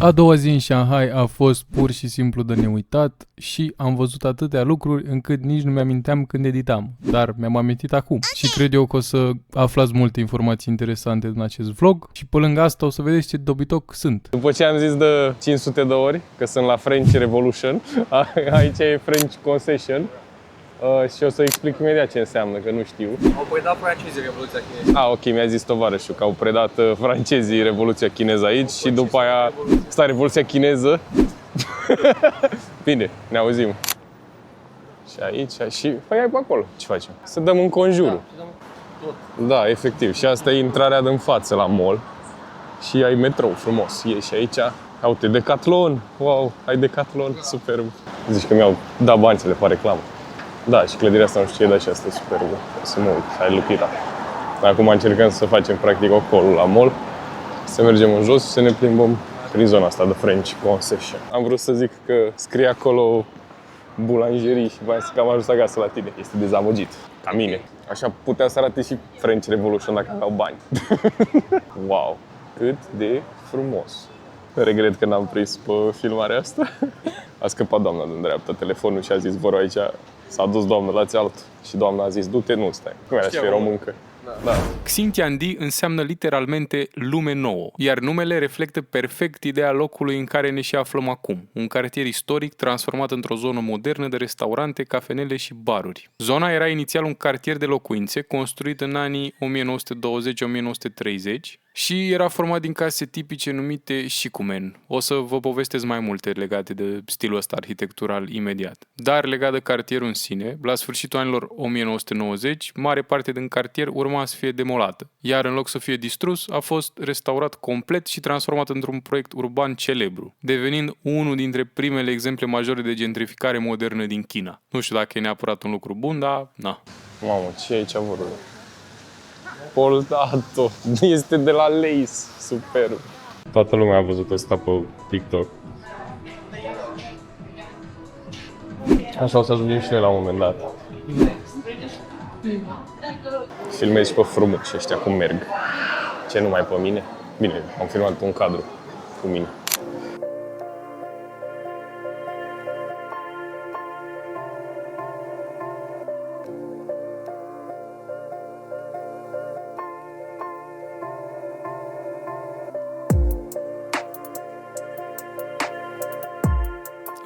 A doua zi în Shanghai a fost pur și simplu de neuitat și am văzut atâtea lucruri încât nici nu mi-aminteam când editam, dar mi-am amintit acum și cred eu că o să aflați multe informații interesante din acest vlog și pe lângă asta o să vedeți ce dobitoc sunt. După ce am zis de 500 de ori că sunt la French Revolution, aici e French Concession. Și o să explic imediat ce înseamnă, că nu știu. Au predat francezii Revoluția Chineză. Ok, mi-a zis tovarășul că au predat francezii Revoluția Chineză aici și după aia asta Revoluția Chineză. Bine, ne auzim. Și aici, și păi ai pe acolo, ce facem? Să dăm în conjurul. Da, efectiv. Și asta e intrarea din față la mall. Și ai metrou frumos. Ieși aici. Uite, Decathlon. Wow, ai Decathlon, superb. Zici că mi-au dat bani să le fac reclamă. Da, și clădirea asta nu știu ce e, dar și asta e superbă. Să mă uit, hai lupita. Acum încercăm să facem practic o call la mall, să mergem în jos și să ne plimbăm prin zona asta de French Concession. Am vrut să zic că scrie acolo boulangerie și v-am zis că am ajuns acasă la tine. Este dezamăgit, ca mine. Așa putea să arate și French Revolution dacă aveau bani. Wow, cât de frumos. Regret că n-am prins pe filmarea asta. A scăpat doamna din dreapta telefonul și a zis, vă rog, aici s-a dus doamna la țealtă. Și doamna a zis, du-te, nu stai. Cum era și fi româncă. Da. Xintiandi înseamnă literalmente lume nouă, iar numele reflectă perfect ideea locului în care ne și aflăm acum, un cartier istoric transformat într-o zonă modernă de restaurante, cafenele și baruri. Zona era inițial un cartier de locuințe construit în anii 1920-1930 și era format din case tipice numite shikumen. O să vă povestesc mai multe legate de stilul ăsta arhitectural imediat. Dar legat de cartierul în sine, la sfârșitul anilor 1990, mare parte din cartier urma să fie demolată, iar în loc să fie distrus, a fost restaurat complet și transformat într-un proiect urban celebru, devenind unul dintre primele exemple majore de gentrificare modernă din China. Nu știu dacă e neapărat un lucru bun, dar na. Mamă, ce e aici vorba? Poldato, este de la Lace, superb. Toată lumea a văzut asta pe TikTok. Așa o să ajungem și noi la un moment dat. Filmez și pe frumoși ăștia cum merg. Ce, numai pe mine? Bine, am filmat un cadru cu mine.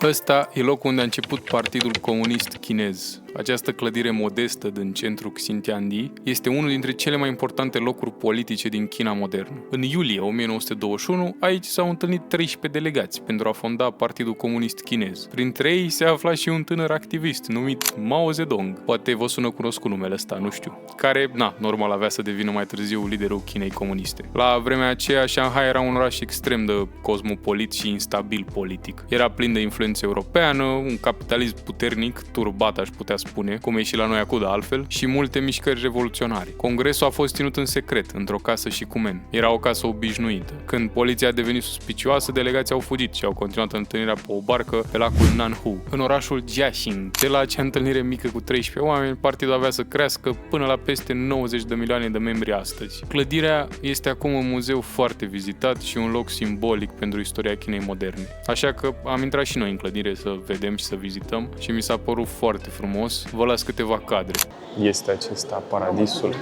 Ăsta e locul unde a început Partidul Comunist Chinez. Această clădire modestă din centrul Xintiandi este unul dintre cele mai importante locuri politice din China modernă. În iulie 1921, aici s-au întâlnit 13 delegați pentru a fonda Partidul Comunist Chinez. Printre ei se afla și un tânăr activist numit Mao Zedong. Poate vă sună cunoscut numele ăsta, nu știu. Care, normal avea să devină mai târziu liderul Chinei comuniste. La vremea aceea, Shanghai era un oraș extrem de cosmopolit și instabil politic. Era plin de influență europeană, un capitalism puternic, turbat aș putea spune, cum e și la noi acum de altfel, și multe mișcări revoluționare. Congresul a fost ținut în secret, într-o casă shikumen. Era o casă obișnuită. Când poliția a devenit suspicioasă, delegații au fugit și au continuat întâlnirea pe o barcă pe lacul Nanhu, în orașul Jiaxing. De la acea întâlnire mică cu 13 oameni, partidul avea să crească până la peste 90 de milioane de membri astăzi. Clădirea este acum un muzeu foarte vizitat și un loc simbolic pentru istoria Chinei moderne. Așa că am intrat și noi în clădire să vedem și să vizităm și mi s-a părut foarte frumos. Vă las câteva cadre. Este acesta paradisul.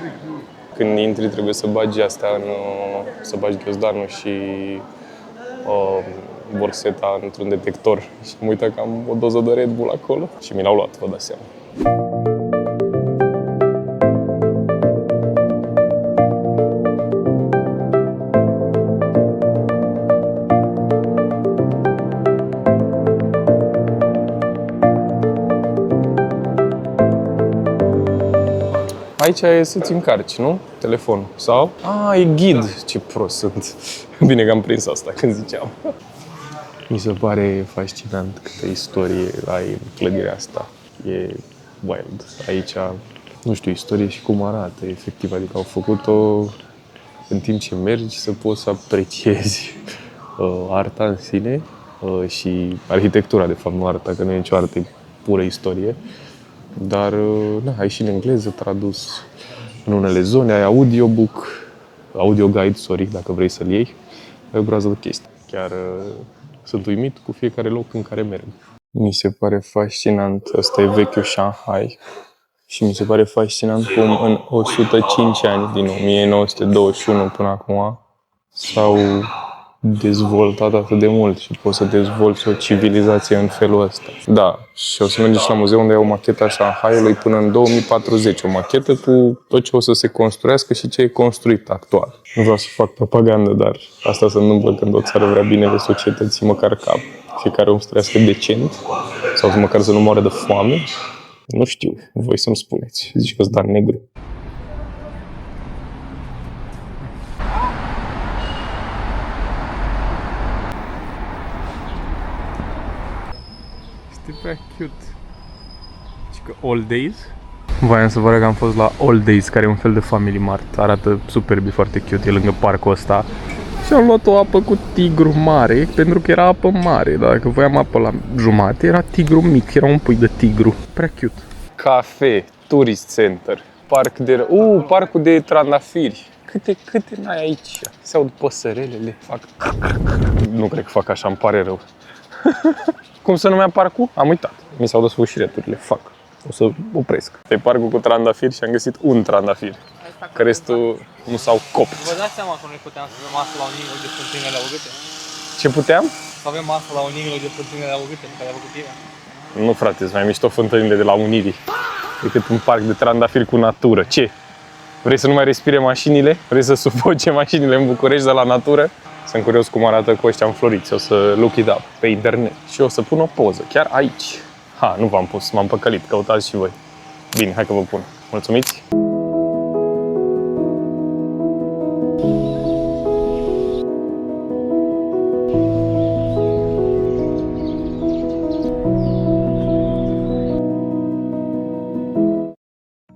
Când intri trebuie să bagi astea să bagi ghiozdanul și borseta într-un detector. Și mă uită că am o doză de Red Bull acolo și mi l-au luat, vă dați seama. Aici e să-ți încarci, nu? Telefonul. Sau? E ghid. Ce prost sunt. Bine că am prins asta când ziceam. Mi se pare fascinant câtă istorie ai în clădirea asta. E wild. Aici, nu știu, istorie și cum arată, efectiv. Adică au făcut-o în timp ce mergi să poți să apreciezi arta în sine și arhitectura, de fapt, nu arta, că nu e nicio artă, e pură istorie. Dar ai și în engleză tradus în unele zone, ai audio guide, dacă vrei să-l iei, ai o groază de chestii. Chiar sunt uimit cu fiecare loc în care merg. Mi se pare fascinant, ăsta e vechiul Shanghai. Și mi se pare fascinant cum în 105 ani, din 1921 până acum, s-au dezvoltat atât de mult și poți să dezvolți o civilizație în felul ăsta. Da, și o să mergeți la muzeu unde e o machetă a Shanghaiului până în 2040, o machetă cu tot ce o să se construiască și ce e construit actual. Nu vreau să fac propagandă, dar asta se întâmplă când o țară vrea binele societății, măcar ca fiecare om să trăiască decent sau măcar să nu moară de foame. Nu știu, voi să-mi spuneți. Zici că-s Dan Negru. Este prea cute. Și că All Days? Voiam să vă arăt că am fost la All Days, care e un fel de Family Mart. Arată superb, e foarte cute, e lângă parcul ăsta. Și am luat o apă cu tigru mare, pentru că era apă mare. Dacă voiam apă la jumate, era tigru mic, era un pui de tigru. Prea cute. Cafe, Tourist Center, parcul de trandafiri. Câte n-ai aici? Se aud păsărelele, fac... Nu cred că fac așa, îmi pare rău. Cum se numea parcul? Am uitat. Mi s-au dus fușireturile, fac. O să opresc. E parcul cu trandafiri și am găsit un trandafir. Că restul nu s-au copt. Vă dați seama că noi puteam să avem masă la Uniglu de fântânile la Ogâte? Ce puteam? Să avem masă la Uniglu de fântânile la Ogâte, pe care a făcut Irea. Nu, frate, sunt mai mișto fântânile de la Unirii decât un parc de trandafiri cu natură. Ce? Vrei să nu mai respire mașinile? Vrei să sufoce mașinile în București de la natură? Sunt curios cum arată cu ăștia înfloriți. O să look it up pe internet și o să pun o poză, chiar aici. Ha, nu v-am pus, m-am păcălit, căutați și voi. Bine, hai că vă pun. Mulțumiți?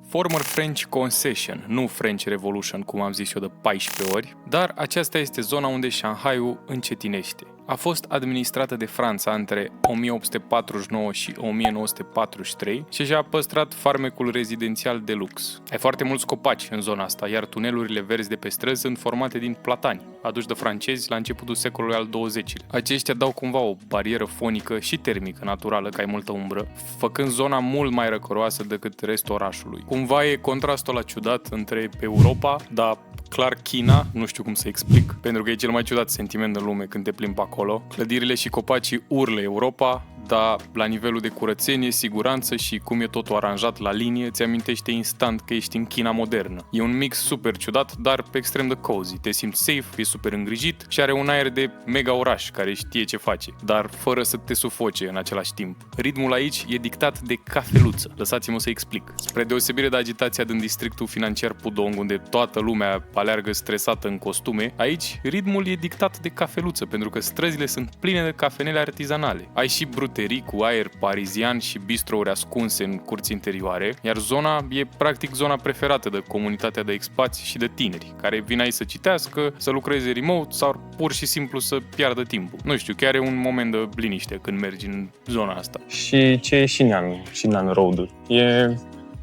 Former French Concession, nu French Revolution, cum am zis eu de 14 ori, dar aceasta este zona unde Shanghaiul încetinește. A fost administrată de Franța între 1849 și 1943 și și-a păstrat farmecul rezidențial de lux. Ai foarte mulți copaci în zona asta, iar tunelurile verzi de pe străzi sunt formate din platani, aduși de francezi la începutul secolului al XX-lea. Aceștia dau cumva o barieră fonică și termică naturală, că ai multă umbră, făcând zona mult mai răcoroasă decât restul orașului. Cumva e contrastul ăla ciudat între Europa, dar clar China, nu știu cum să explic, pentru că e cel mai ciudat sentiment în lume când te plimbi pe acolo. Clădirile și copacii urlă Europa, dar la nivelul de curățenie, siguranță și cum e totul aranjat la linie, ți amintește instant că ești în China modernă. E un mix super ciudat, dar extrem de cozy. Te simți safe, e super îngrijit și are un aer de mega oraș care știe ce face, dar fără să te sufoce în același timp. Ritmul aici e dictat de cafeluță. Lăsați-mă să explic. Spre deosebire de agitația din districtul financiar Pudong, unde toată lumea aleargă stresată în costume, aici ritmul e dictat de cafeluță, pentru că străzile sunt pline de cafenele artizanale. Ai și bruterii cu aer parizian și bistrouri ascunse în curți interioare, iar zona e practic zona preferată de comunitatea de expați și de tineri, care vin aici să citească, să lucreze remote sau pur și simplu să piardă timpul. Nu știu, chiar e un moment de liniște când mergi în zona asta. Și ce e Xinan Road-ul? E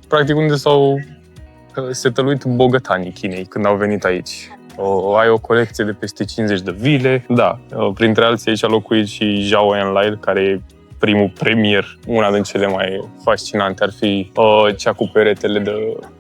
practic unde s-au setăluit bogătanii Chinei când au venit aici. Ai o colecție de peste 50 de vile. Da, printre alții aici a locuit și Zhao Enlai, care e primul premier. Una din cele mai fascinante ar fi cea cu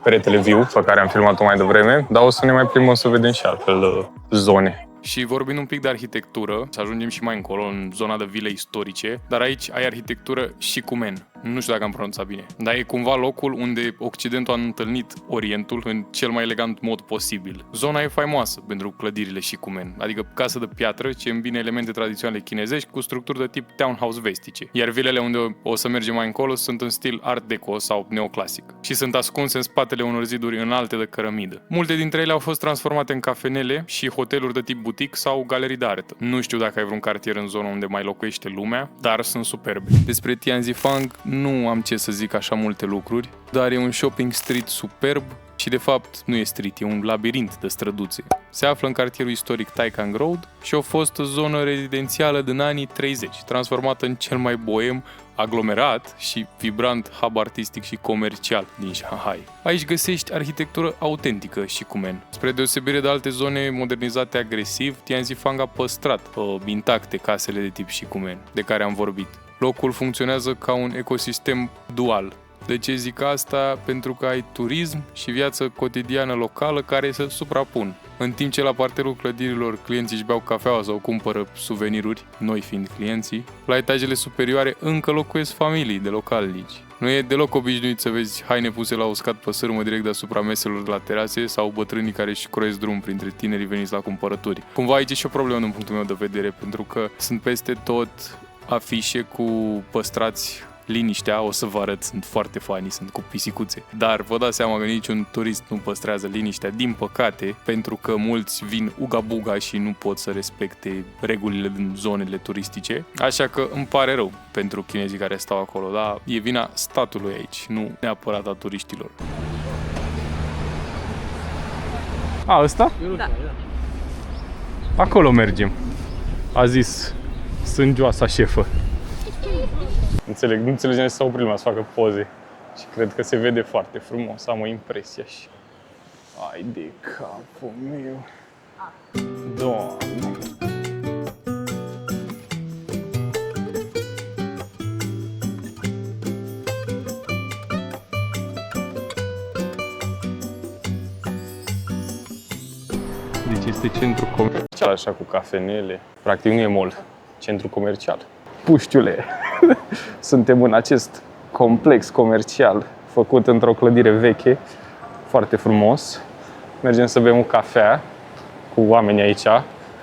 peretele viu, pe care am filmat-o mai devreme, dar o să ne mai plimbăm să vedem și altfel zone. Și vorbind un pic de arhitectură, să ajungem și mai încolo, în zona de vile istorice, dar aici ai arhitectură Shikumen. Nu știu dacă am pronunțat bine, dar e cumva locul unde Occidentul a întâlnit Orientul în cel mai elegant mod posibil. Zona e faimoasă pentru clădirile Shikumen, adică casă de piatră ce îmbine elemente tradiționale chinezești cu structuri de tip townhouse vestice. Iar vilele unde o să mergem mai încolo sunt în stil art deco sau neoclasic și sunt ascunse în spatele unor ziduri înalte de cărămidă. Multe dintre ele au fost transformate în cafenele și hoteluri de tip butic sau galerii de artă. Nu știu dacă ai vreun cartier în zonă unde mai locuiește lumea, dar sunt superbe. Despre Tianzifang nu am ce să zic așa multe lucruri, dar e un shopping street superb ci de fapt nu e street, e un labirint de străduțe. Se află în cartierul istoric Taikang Road și a fost o zonă rezidențială din anii 30, transformată în cel mai boem, aglomerat și vibrant hub artistic și comercial din Shanghai. Aici găsești arhitectură autentică și cumen. Spre deosebire de alte zone modernizate agresiv, Tianzifang a păstrat intacte casele de tip shikumen, de care am vorbit. Locul funcționează ca un ecosistem dual. De ce zic asta? Pentru că ai turism și viață cotidiană locală care se suprapun. În timp ce la parterul clădirilor clienții își beau cafeaua sau cumpără suveniruri, noi fiind clienții, la etajele superioare încă locuiesc familii de localnici. Nu e deloc obișnuit să vezi haine puse la uscat pe sârmă direct deasupra meselor de la terase sau bătrânii care își croiesc drum printre tinerii veniți la cumpărături. Cumva aici e și o problemă din punctul meu de vedere, pentru că sunt peste tot afișe cu păstrați liniștea, o să vă arăt, sunt foarte funny, sunt cu pisicuțe. Dar vă dați seama că niciun turist nu păstrează liniștea, din păcate, pentru că mulți vin uga-buga și nu pot să respecte regulile din zonele turistice. Așa că îmi pare rău pentru chinezii care stau acolo, dar e vina statului aici, nu neapărat a turiștilor. A, ăsta? Da. Acolo mergem. A zis sângioasa șefă. Nu înțelegem să oprim la să facă poze. Și cred că se vede foarte frumos, am o impresie și... Ai de capul meu. Doamne. Deci este centru comercial, așa, cu cafenele. Practic nu e mall, centru comercial. Puștiule, suntem în acest complex comercial făcut într-o clădire veche, foarte frumos. Mergem să bem o cafea cu oamenii aici,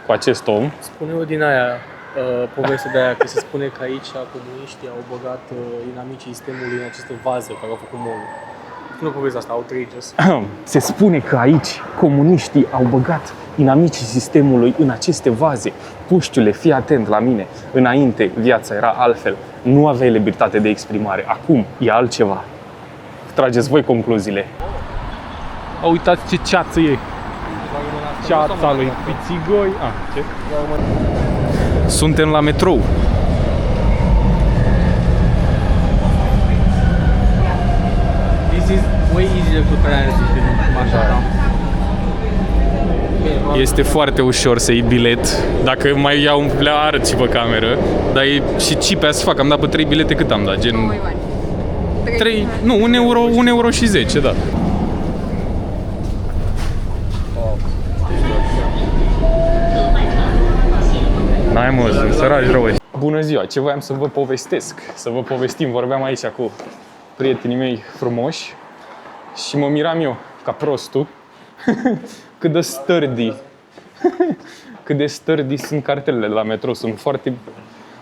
cu acest om. Spune-o din aia, poveste de aia, că se spune că aici comuniștii au băgat inamicii sistemului în aceste vaze care au făcut mall. Spune povestea asta, outrageous. Se spune că aici comuniștii au băgat inamicii sistemului în aceste vaze. Puștiule, fii atent la mine. Înainte viața era altfel. Nu aveai libertate de exprimare. Acum e altceva. Trageți voi concluziile. Uitați ce ceață e. Ceața lui Pițigoi. Ce? Suntem la metrou. This is way easier to transit in Mașara. Este foarte ușor să iei bilet. Dacă mai iau le arăt și pe cameră. Dar e și cheap să fac. Am dat pe 3 bilete, cât am dat? Gen... 3, nu, 1 euro și 10, da. N-ai mă, sunt săraci rău. Bună ziua, ce voiam să vă povestesc? Să vă povestim, vorbeam aici cu prietenii mei frumoși și mă miram eu, ca prostul, cât de sturdy. Cât de sturdy sunt cartelele de la metro, sunt foarte...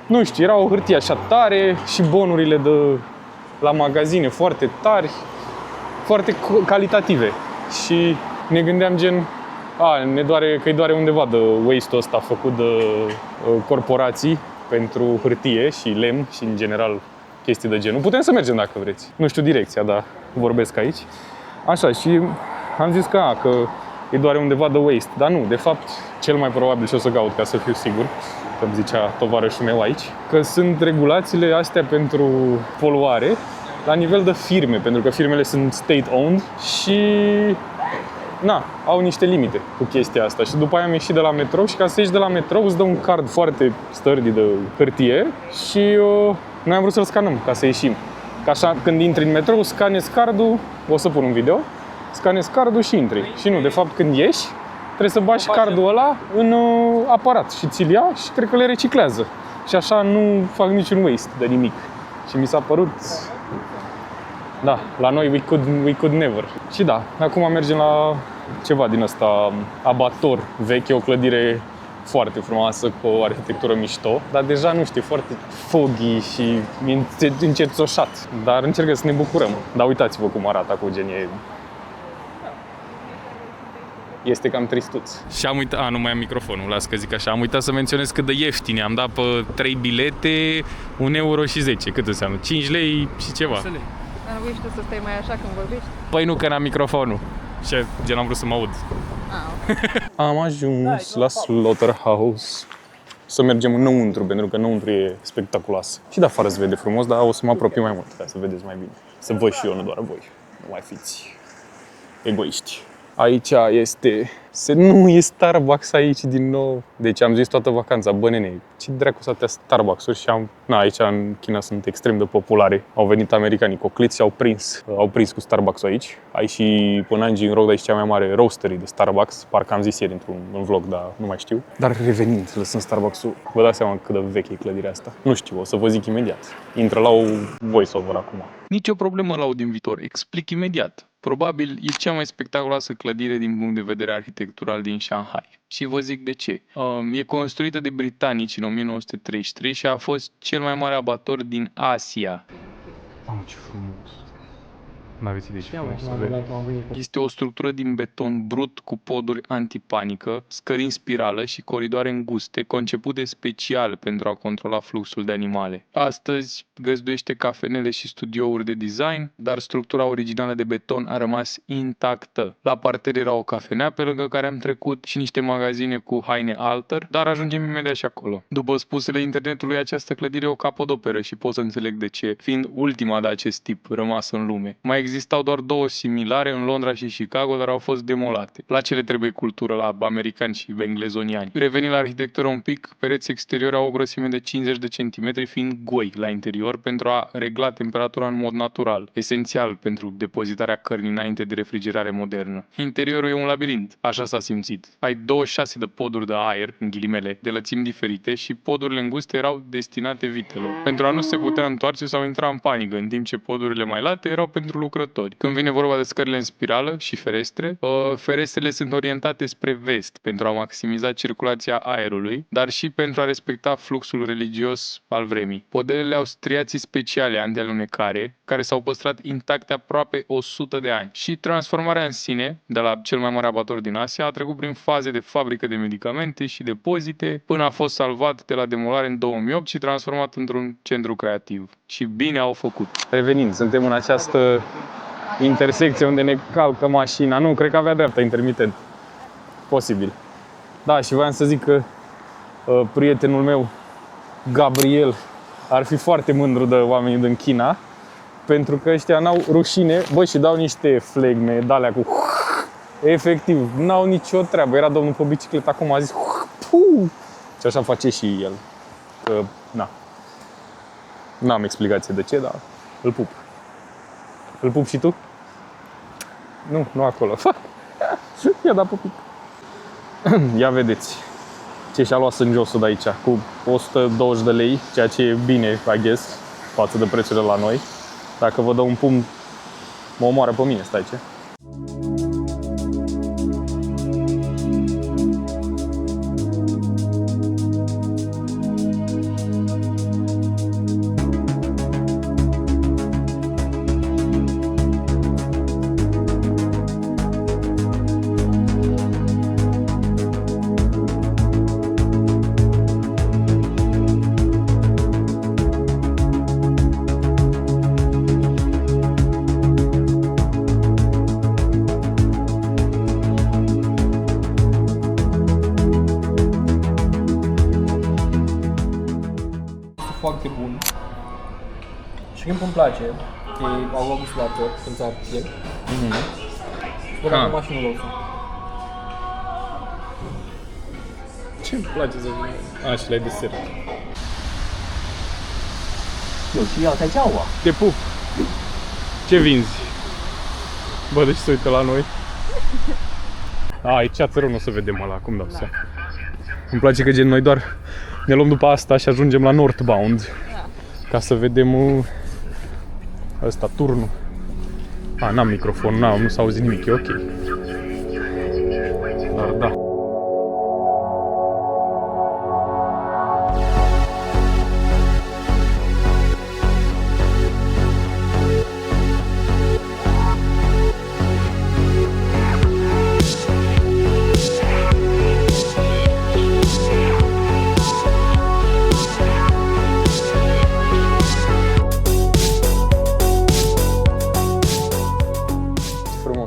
Nu știu, era o hârtie așa tare și bonurile de la magazine foarte tari, foarte calitative. Și ne gândeam gen, ne doare, că îi doare undeva de waste-ul ăsta făcut de corporații pentru hârtie și lemn și în general chestii de genul. Putem să mergem dacă vreți. Nu știu direcția, dar vorbesc aici. Așa, și am zis că îi doare undeva de waste, dar nu, de fapt, cel mai probabil și o să caut ca să fiu sigur, că îmi zicea tovarășul meu aici, că sunt regulațiile astea pentru poluare la nivel de firme, pentru că firmele sunt state-owned și au niște limite cu chestia asta. Și după aia am ieșit de la metrou și ca să ieși de la metrou îți dă un card foarte sturdy de hârtie și noi am vrut să-l scanăm ca să ieșim. Ca așa, când intri în metrou, scanezi cardul, o să pun un video, scanezi cardul și intri. Și nu, de fapt, când ieși, trebuie să bagi cardul ăla în aparat și ți-l ia și cred că le reciclează. Și așa nu fac niciun waste de nimic. Și mi s-a părut... Da, la noi we could never. Și da, acum mergem la ceva din ăsta, abator vechi, o clădire foarte frumoasă, cu o arhitectură mișto, dar deja, nu știu, foarte foggy și încerțoșat. Dar încercăm să ne bucurăm. Dar uitați-vă cum arată cu genie. Este cam tristuț. Și am uitat, nu mai am microfonul, las că zic așa, am uitat să menționez cât de ieftine. Am dat pe 3 bilete, 1 euro și 10. Cât înseamnă? 5 lei și ceva. Dar nu vrei și tu să stai mai așa când vorbești? Păi nu, că n-am microfonul. Și gen am vrut să mă aud. Ah, Am ajuns la Slaughterhouse. Să mergem înăuntru, pentru că înăuntru e spectaculos. Și de afară se vede frumos, dar o să mă apropii mai mult ca să vedeți mai bine. Să văd și eu, nu doar voi. Nu mai fiți egoiști. Aici nu e Starbucks aici din nou. Deci am zis toată vacanța, bă nene, ce dracu să atâtea Starbucks-uri și aici în China sunt extrem de populare. Au venit americanii cocliți și au prins cu Starbucks-ul aici. Ai și pe Nanjing Road aici cea mai mare roastery de Starbucks. Parcă am zis ieri într-un vlog, dar nu mai știu. Dar revenind, lăsând Starbucks-ul, vă dați seama cât de veche e clădirea asta. Nu știu, o să vă zic imediat. Intră la o voice-over acum. Nici o problemă la din viitor, explic imediat. Probabil e cea mai spectaculoasă clădire din punct de vedere arhitectural din Shanghai. Și vă zic de ce. E construită de britanici în 1933 și a fost cel mai mare abator din Asia. Mamă, ce frumos! N-aveți idee ce frumos să Este o structură din beton brut cu poduri antipanică, scări în spirală și coridoare înguste, concepute special pentru a controla fluxul de animale. Astăzi găzduiește cafenele și studiouri de design, dar structura originală de beton a rămas intactă. La parter era o cafenea pe lângă care am trecut și niște magazine cu haine alter, dar ajungem imediat și acolo. După spusele internetului, această clădire e o capodoperă și pot să înțeleg de ce, fiind ultima de acest tip rămasă în lume. Mai existau doar două similare în Londra și Chicago, dar au fost demolate. La ce le trebuie cultură la americani și englezoniani? Revenind la arhitectură un pic, pereții exteriori au o grosime de 50 de centimetri, fiind goi la interior pentru a regla temperatura în mod natural, esențial pentru depozitarea cărnii înainte de refrigerare modernă. Interiorul e un labirint, așa s-a simțit. Ai 26 de poduri de aer, în ghilimele, de lățimi diferite și podurile înguste erau destinate vitelor. Pentru a nu se putea întoarce sau intra în panică, în timp ce podurile mai late erau pentru lucrători. Când vine vorba de scările în spirală și ferestre, ferestrele sunt orientate spre vest pentru a maximiza circulația aerului, dar și pentru a respecta fluxul religios al vremii. Podelele au striații speciale antialunecare, care s-au păstrat intacte aproape 100 de ani. Și transformarea în sine, de la cel mai mare abator din Asia, a trecut prin faze de fabrică de medicamente și depozite, până a fost salvat de la demolare în 2008 și transformat într-un centru creativ. Și bine au făcut. Revenind, suntem în această intersecție unde ne calcă mașina. Nu, cred că avea dreapta intermitent. Posibil. Da, și voiam să zic că prietenul meu, Gabriel, ar fi foarte mândru de oamenii din China, pentru că ăștia n-au rușine, bă, și dau niște flegme de-alea cu... Efectiv, n-au nicio treabă. Era domnul pe bicicletă, acum a zis... Puh! Și așa face și el. Că, na. N-am explicație de ce, dar îl pup. Îl pup și tu? Nu acolo. I-a dat pupic. Ia vedeți ce și-a luat sângeosul de aici, cu 120 de lei, ceea ce e bine, I guess, față de prețurile la noi. Dacă vă dă un pumn, mă omoară pe mine, stai ce? Foarte bun. Shrimp îmi place, că au luat gustul la tot când ți-a pierd. Bă, dar acum și nu l-au. Ce-mi place să vin? Și la desert. 有需要再叫我。 Te pup! Ce vinzi? Bă, deci se uită la noi. Aici țărul nu o să vedem ăla, cum dau seama. Îmi place că gen noi doar ne luăm după asta și ajungem la Northbound. Ca să vedem ăsta, turnul. N-am microfon, nu s-a auzit nimic, e ok. Dar da.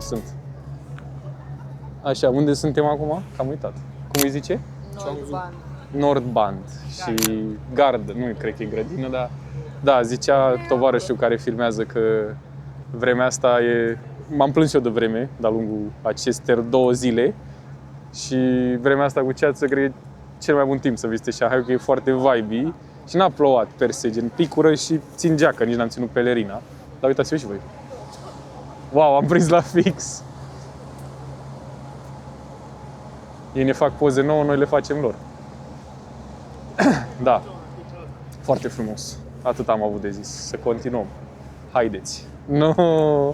Sunt. Așa, unde suntem acum? Că am uitat. Cum îi zice? Nordbahn. Nordband și gardă, nu cred că e grădină, dar da, zicea tovarășul care filmează că vremea asta e... M-am plâns eu de vreme de-a lungul acestor 2 zile și vremea asta cu ceață cred că e cel mai bun timp să vizitezi Shanghai, că e foarte vibe și n-a plouat per se, gen picură și țin geacă, nici n-am ținut pelerina. Dar uitați-vă și voi. Wow, am prins la fix! Ei ne fac poze nouă, noi le facem lor. Da, foarte frumos. Atât am avut de zis. Să continuăm. Haideți! No!